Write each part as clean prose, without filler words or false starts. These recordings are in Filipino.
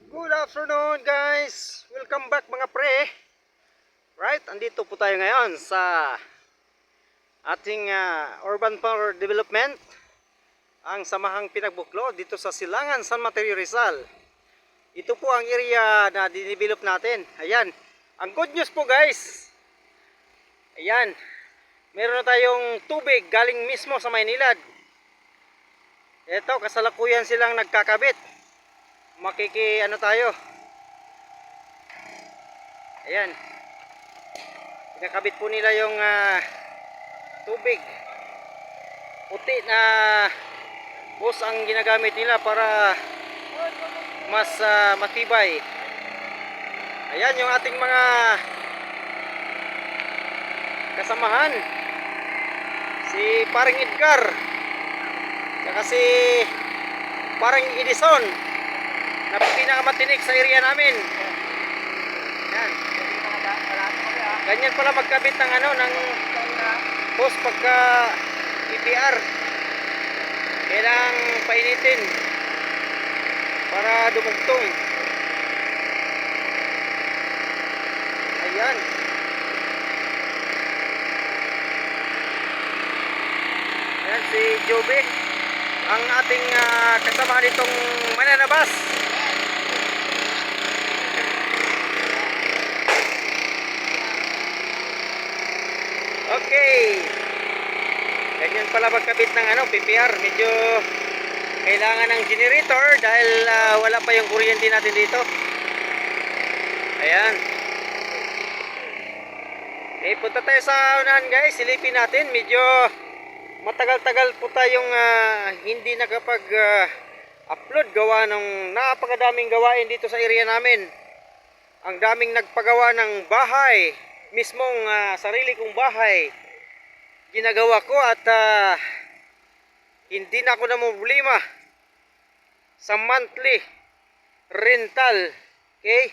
Good afternoon guys! Welcome back mga pre. Right, andito po tayo ngayon sa ating urban power development, ang Samahang Pinagbuklod dito sa Silangan, San Mateo, Rizal. Ito po ang area na dinevelop natin. Ayan, ang good news po guys, ayan, meron na tayong tubig galing mismo sa Maynilad. Ito, kasalukuyan silang nagkakabit. Tayo. Ayan, kinakabit po nila yung tubig puti na hose ang ginagamit nila para mas matibay. Ayan yung ating mga kasamahan, si Paring Edgar saka si Paring Edison na pinakamatinik sa area namin. Yan. Ganyan pala magkabit ng ng hose pagka EPR. Kailangang painitin para dumugtong. Ayan. Ayan si Jobe, ang ating kasama nitong mananabas. Okay. Ganyan pala magkabit ng PPR. Medyo kailangan ng generator dahil wala pa yung kuryente natin dito. Ayan. Okay, punta tayo sa unahan guys. Silipin natin. Medyo matagal-tagal po tayong hindi nakapag upload gawa ng napakadaming gawain dito sa area namin. Ang daming nagpagawa ng bahay, mismong sarili kong bahay ginagawa ko, at hindi na ako na problema sa monthly rental. Okay,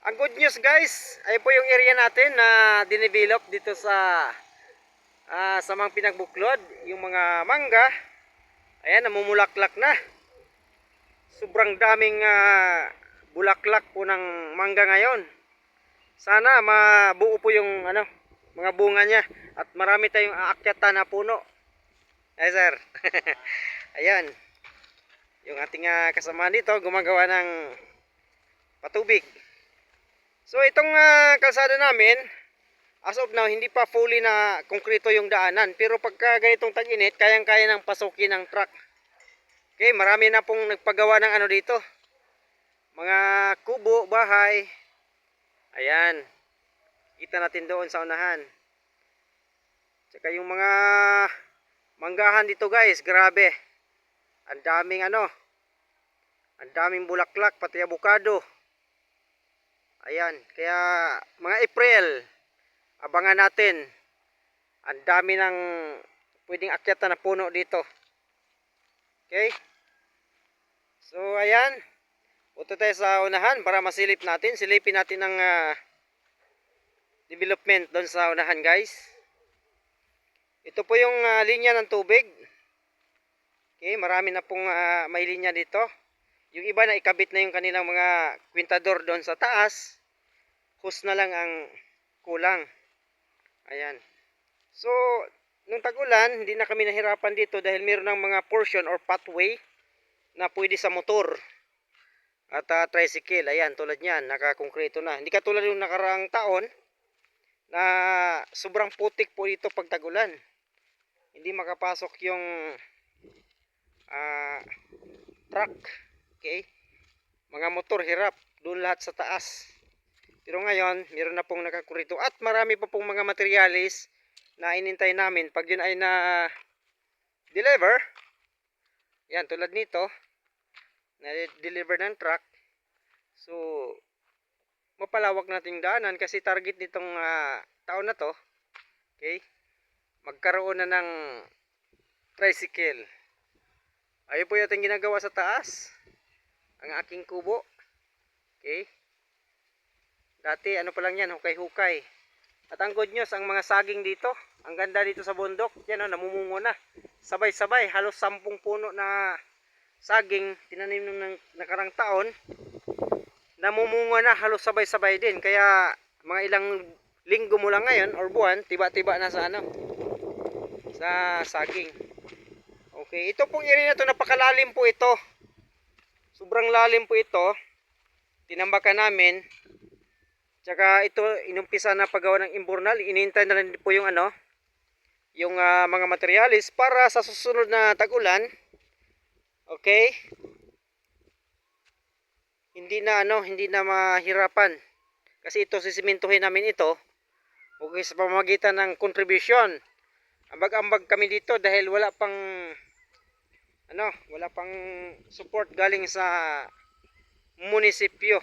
ang good news guys, ay po yung area natin na dinevelop dito sa Samahang Pinagbuklod. Yung mga mangga, ayan, namumulaklak na. Sobrang daming bulaklak po ng mangga ngayon. Sana mabuo po yung mga bunga niya at marami tayong aakyatan na puno. Ay sir. Ayan. Yung ating kasama dito gumagawa ng patubig. So itong kalsada namin, as of now hindi pa fully na konkreto yung daanan, pero pagka ganitong tag-init, kayang-kaya ng pasukin ng truck. Okay, marami na pong nagpagawa ng dito. Mga kubo, bahay. Ayan. Kita natin doon sa unahan. Tsaka yung mga manggahan dito guys, grabe. Ang daming ang daming bulaklak, pati avocado. Ayan, kaya mga April, abangan natin. Ang dami ng pwedeng akyatan na puno dito. Okay? So ayan, punta tayo sa unahan para masilip natin. Silipin natin ang development doon sa unahan guys. Ito po yung linya ng tubig. Okay, marami na pong may linya dito. Yung iba na ikabit na yung kanilang mga kwintador doon sa taas. Hose na lang ang kulang. Ayan. So, nung tag-ulan, hindi na kami nahirapan dito dahil meron ng mga portion or pathway na pwede sa motor at tricycle. Ayan, tulad niyan, nakakongkreto na. Hindi katulad yung nakaraang taon na sobrang putik po dito pag tag-ulan. Hindi makapasok yung truck. Okay? Mga motor hirap doon lahat sa taas. Pero ngayon, meron na pong nakakurito at marami pa pong mga materialis na inintay namin. Pag yun ay na deliver, yan tulad nito, na deliver ng truck. So, mapalawak nating daanan kasi target nitong taon na to, okay, magkaroon na ng tricycle. Ayun po yung ginagawa sa taas, ang aking kubo. Okay, dati pa lang yan, hukay-hukay. At ang good news, ang mga saging dito, ang ganda dito sa bundok, yan namumungo na. Sabay-sabay, halos 10 puno na saging tinanim nung nakarang taon. namumunga na halos sabay-sabay din. Kaya mga ilang linggo mo lang ngayon or buwan, tiba-tiba na sa ano, sa saging. Okay, ito pong area na to, napakalalim po ito. Sobrang lalim po ito. Tinambakan namin. Tsaka ito inumpisa na paggawa ng imburnal. Inintay na rin po yung ano, yung mga materialis para sa susunod na tag-ulan. Okay? Hindi na mahirapan. Kasi ito sisimintuhin namin ito. Okay, sa pamamagitan ng contribution. Ambag-ambag kami dito dahil wala pang support galing sa munisipyo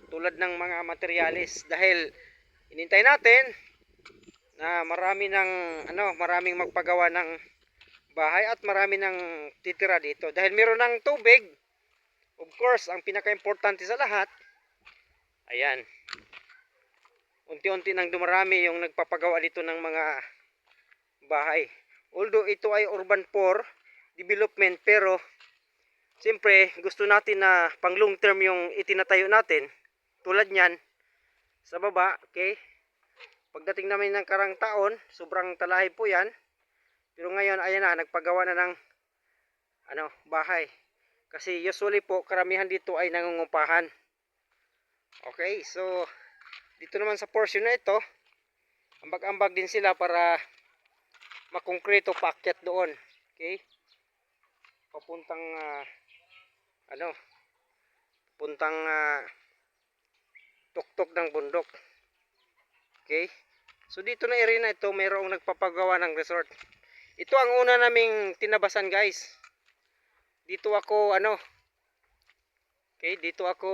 tulad ng mga materialis, dahil inintay natin na maraming magpagawa ng bahay at marami nang titira dito dahil meron ng tubig. Of course, ang pinaka-importante sa lahat, ayan, unti-unti nang dumarami yung nagpapagawa dito ng mga bahay. Although ito ay urban 4 development, pero siyempre gusto natin na pang long term yung itinatayo natin. Tulad nyan sa baba, okay? Pagdating namin ng karang taon, sobrang talahib po yan. Pero ngayon, ayan na, nagpagawa na ng bahay. Kasi usually po, karamihan dito ay nangungupahan. Okay, so dito naman sa portion na ito, ambag-ambag din sila para makongkrito paakyat doon. Okay? Papuntang tuktok ng bundok. Okay? So dito na area na ito, mayroong nagpapagawa ng resort. Ito ang una naming tinabasan, guys. Dito ako dito ako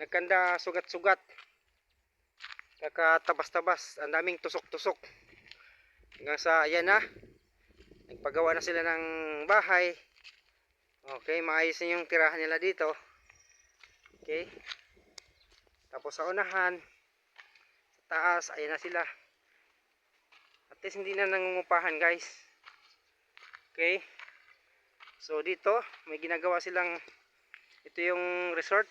nagkanda sugat-sugat. Kakatabas-tabas, ang daming tusok-tusok. Hanggang sa ayan na, nagpagawa na sila ng bahay. Okay, maayos na yung tirahan nila dito. Okay. Tapos sa unahan, sa taas, ayan na sila. At least hindi na nangungupahan, guys. Okay. So dito, may ginagawa silang, ito yung resort.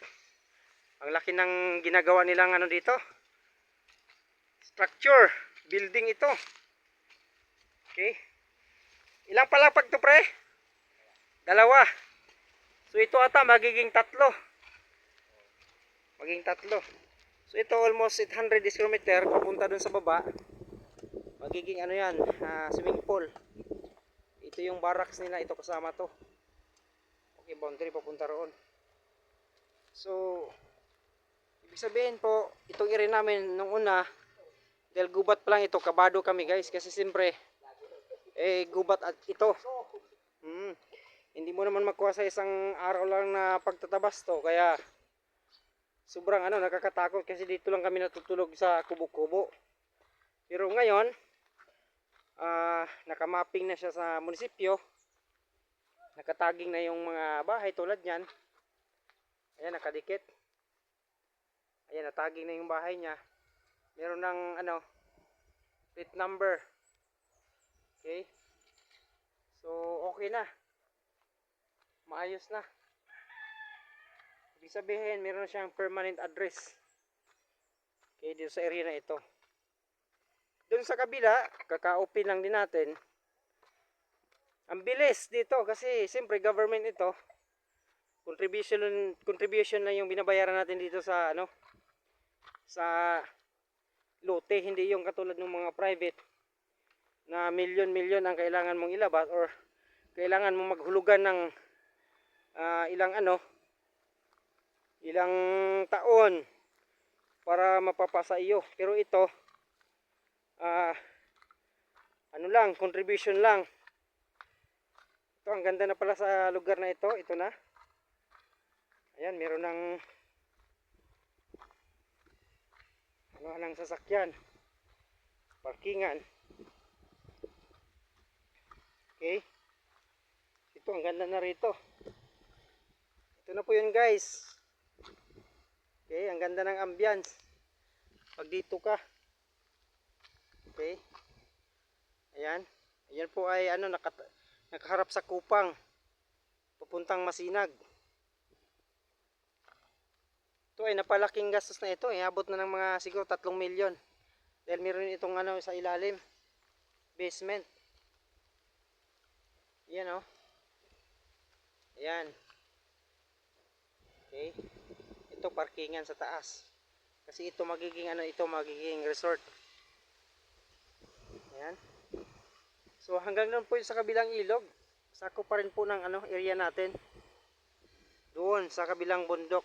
Ang laki ng ginagawa nilang dito. Structure, building ito. Okay. Ilang palapag to, pre? 2. So ito ata magiging 3. So ito almost 800 square meter papunta dun sa baba. Magiging yan, swimming pool. Ito yung barracks nila, ito kasama to. Okay, boundary papunta roon. So ibig sabihin po, itong area namin nung una, dahil gubat pa lang ito, kabado kami, guys, kasi siyempre gubat at ito. Hindi mo naman makuha sa isang araw lang na pagtatabas to, kaya sobrang nakakatakot kasi dito lang kami natutulog sa kubo-kubo. Pero ngayon, nakamapping na siya sa munisipyo. Nakataging na yung mga bahay tulad niyan. Ayan, nakadikit. Ayan, nataging na yung bahay niya. Meron ng plate number. Okay. So, okay na. Maayos na. Ibig sabihin, meron na siyang permanent address. Okay, dito sa area na ito. Doon sa kabila, kaka-open lang din natin. Ang bilis dito kasi siyempre government ito. Contribution lang yung binabayaran natin dito sa sa lote, hindi yung katulad ng mga private na milyon-milyon ang kailangan mong ilabas or kailangan mong maghulugan ng ilang taon para mapapasa iyo. Pero ito contribution lang. Ito, ang ganda na pala sa lugar na ito. Ito na. Ayan, meron ng ng sasakyan, parkingan. Okay. Ito, ang ganda na rito. Ito na po yun, guys. Okay, ang ganda ng ambience pag dito ka. Okay. Ayan. Ayan po ay nakaharap sa Kupang papuntang Masinag. Ito ay napalaking gastos na ito. Iabot na ng mga siguro 3 milyon. Dahil meron itong ano sa ilalim. Basement. Yan oh. Ayan. Okay. Ito parkingan sa taas. Kasi ito magiging ano, ito magiging resort. Ayan. So hanggang doon po yung sa kabilang ilog. Sako pa rin po ng ano, area natin. Doon sa kabilang bundok.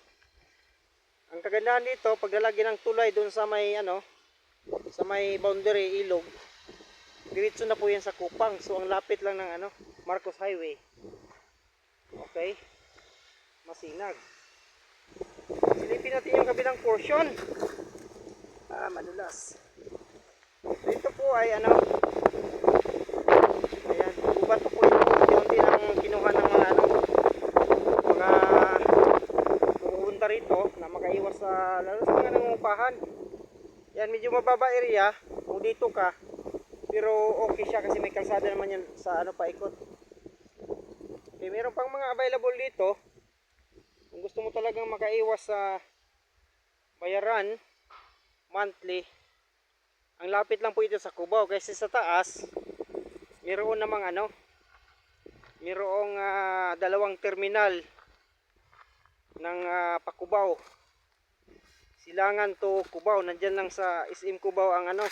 Ang kagandahan dito, pag lalagyan ng tulay doon sa may ano, sa may boundary ilog, diretso na po yan sa Kupang. So ang lapit lang ng ano, Marcos Highway. Okay. Masinag. Silipin natin yung kabilang portion. Madulas. Dito po ay ano, ayan, gubat po ito. Unti-unti lang kinuha ng mga ano, mga pumunta rito na makaiwas sa, lalo sa mga nangungupahan. Yan, medyo mababa area kung dito ka, pero okay siya kasi may kalsada naman yan sa ano paikot. Okay, meron pang mga available dito. Kung gusto mo talagang makaiwas sa bayaran monthly, ang lapit lang po ito sa Cubao kasi sa taas mayroon namang ano, mayroong dalawang terminal ng pa-Cubao. Silangan to Cubao, nandyan lang sa SM Cubao ang ano,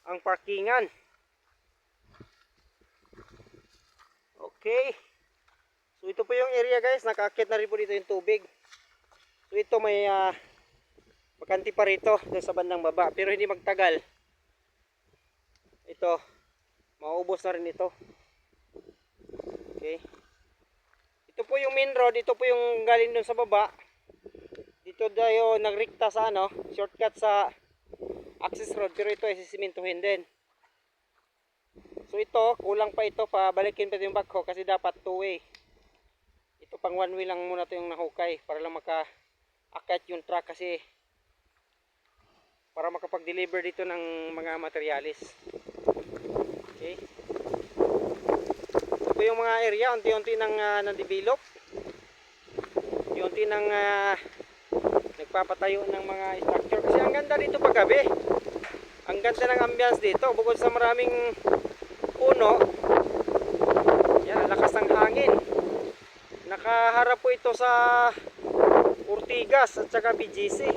ang parkingan. Okay. So ito po yung area guys, nakakit na rin po dito yung tubig. So ito may bakanti pa rito doon sa bandang baba, pero hindi magtagal. Ito, maubos na rin ito. Okay. Ito po yung main road, ito po yung galing doon sa baba. Dito tayo nagrikta sa ano, shortcut sa access road, pero ito ay sisimintuhin din. So ito, kulang pa ito, pabalikin pa ito yung backhoe kasi dapat 2-way. Ito pang 1-way lang muna ito yung nahukay para lang maka-akit yung truck kasi para makapag-deliver dito ng mga materialis. Okay. Ito yung mga area, unti-unti nang na-develop. Unti nang nagpapatayo ng mga structure kasi ang ganda dito paggabi. Ang ganda ng ambience dito bukod sa maraming puno. Yan, ang lakas ng hangin. Nakaharap po ito sa Ortigas at saka BGC.